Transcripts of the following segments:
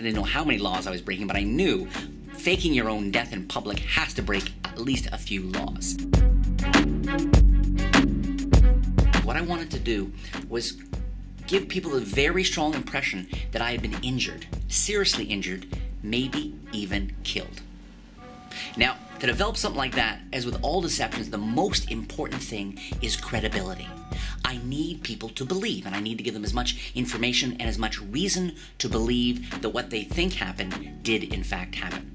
didn't know how many laws I was breaking, but I knew faking your own death in public has to break at least a few laws. What I wanted to do was give people a very strong impression that I had been injured, seriously injured, maybe even killed. Now, to develop something like that, as with all deceptions, the most important thing is credibility. I need people to believe, and I need to give them as much information and as much reason to believe that what they think happened did in fact happen.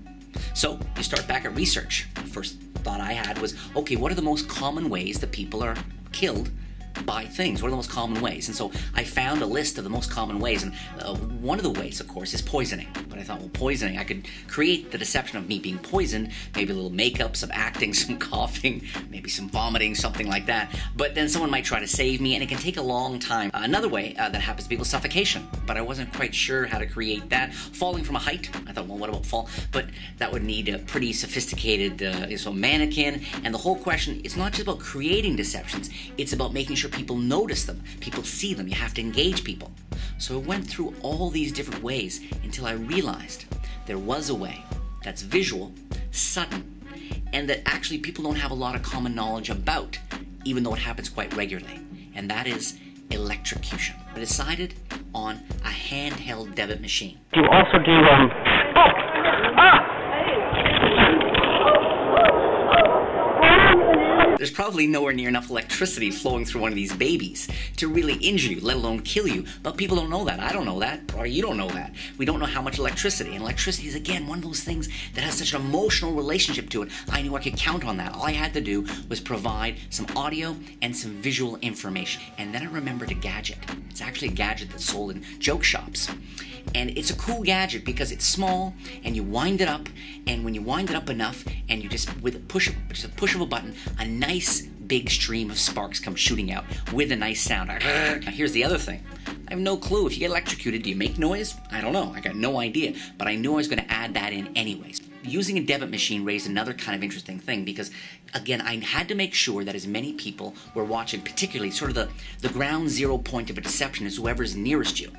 So, you start back at research. The first thought I had was, okay, what are the most common ways that people are killed by things? What are the most common ways? And so I found a list of the most common ways, and one of the ways, of course, is poisoning. But I thought, well, poisoning, I could create the deception of me being poisoned, maybe a little makeup, some acting, some coughing, maybe some vomiting, something like that. But then someone might try to save me, and it can take a long time. Another way that happens to people is suffocation, but I wasn't quite sure how to create that. Falling from a height, I thought, well, what about fall? But that would need a pretty sophisticated mannequin, and the whole question, it's not just about creating deceptions, it's about making sure people notice them, people see them, you have to engage people. So I went through all these different ways until I realized there was a way that's visual, sudden, and that actually people don't have a lot of common knowledge about, even though it happens quite regularly, and that is electrocution. I decided on a handheld debit machine. You also do, There's probably nowhere near enough electricity flowing through one of these babies to really injure you, let alone kill you. But people don't know that. I don't know that. Or you don't know that. We don't know how much electricity. And electricity is, again, one of those things that has such an emotional relationship to it. I knew I could count on that. All I had to do was provide some audio and some visual information. And then I remembered a gadget. It's actually a gadget that's sold in joke shops. And it's a cool gadget because it's small, and you wind it up, and when you wind it up enough, and you just, with a push of a button, a nice big stream of sparks comes shooting out with a nice sound. Now here's the other thing. I have no clue. If you get electrocuted, do you make noise? I don't know. I got no idea. But I knew I was going to add that in anyways. Using a debit machine raised another kind of interesting thing because, again, I had to make sure that as many people were watching, particularly sort of the ground zero point of a deception is whoever's nearest you.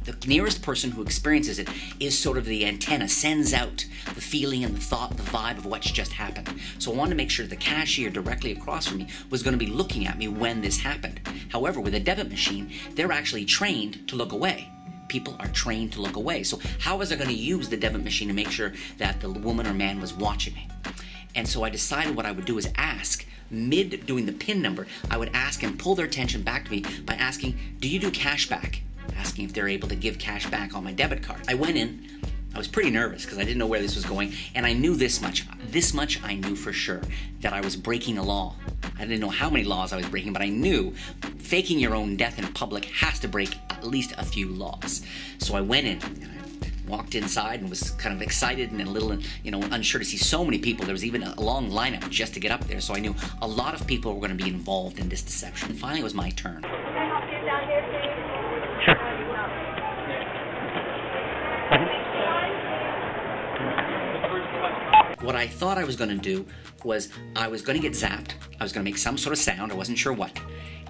The nearest person who experiences it is sort of the antenna, sends out the feeling and the thought, the vibe of what's just happened. So I wanted to make sure the cashier directly across from me was going to be looking at me when this happened. However, with a debit machine, they're actually trained to look away. People are trained to look away. So how was I going to use the debit machine to make sure that the woman or man was watching me? And so I decided what I would do is ask, mid doing the PIN number, I would ask and pull their attention back to me by asking, do you do cash back? Asking if they're able to give cash back on my debit card. I went in, I was pretty nervous because I didn't know where this was going, and I knew this much. This much I knew for sure, that I was breaking a law. I didn't know how many laws I was breaking, but I knew faking your own death in public has to break at least a few laws. So I went in, and I walked inside and was kind of excited and a little, unsure to see so many people. There was even a long lineup just to get up there, so I knew a lot of people were going to be involved in this deception. And finally, it was my turn. Can I help you down here, please? Sure. What I thought I was going to do was I was going to get zapped. I was going to make some sort of sound. I wasn't sure what.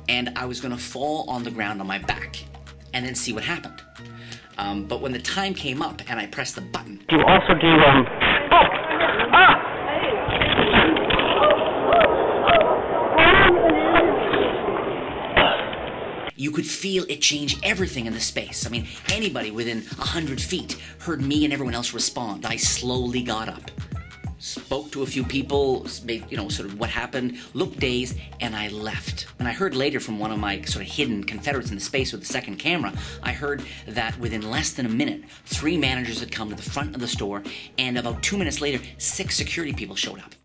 And I was going to fall on the ground on my back and then see what happened. But when the time came up and I pressed the button... You also do, You could feel it change everything in the space. I mean, anybody within 100 feet heard me and everyone else respond. I slowly got up, spoke to a few people, sort of what happened, looked dazed, and I left. And I heard later from one of my sort of hidden Confederates in the space with the second camera, I heard that within less than a minute, 3 managers had come to the front of the store, and about 2 minutes later, 6 security people showed up.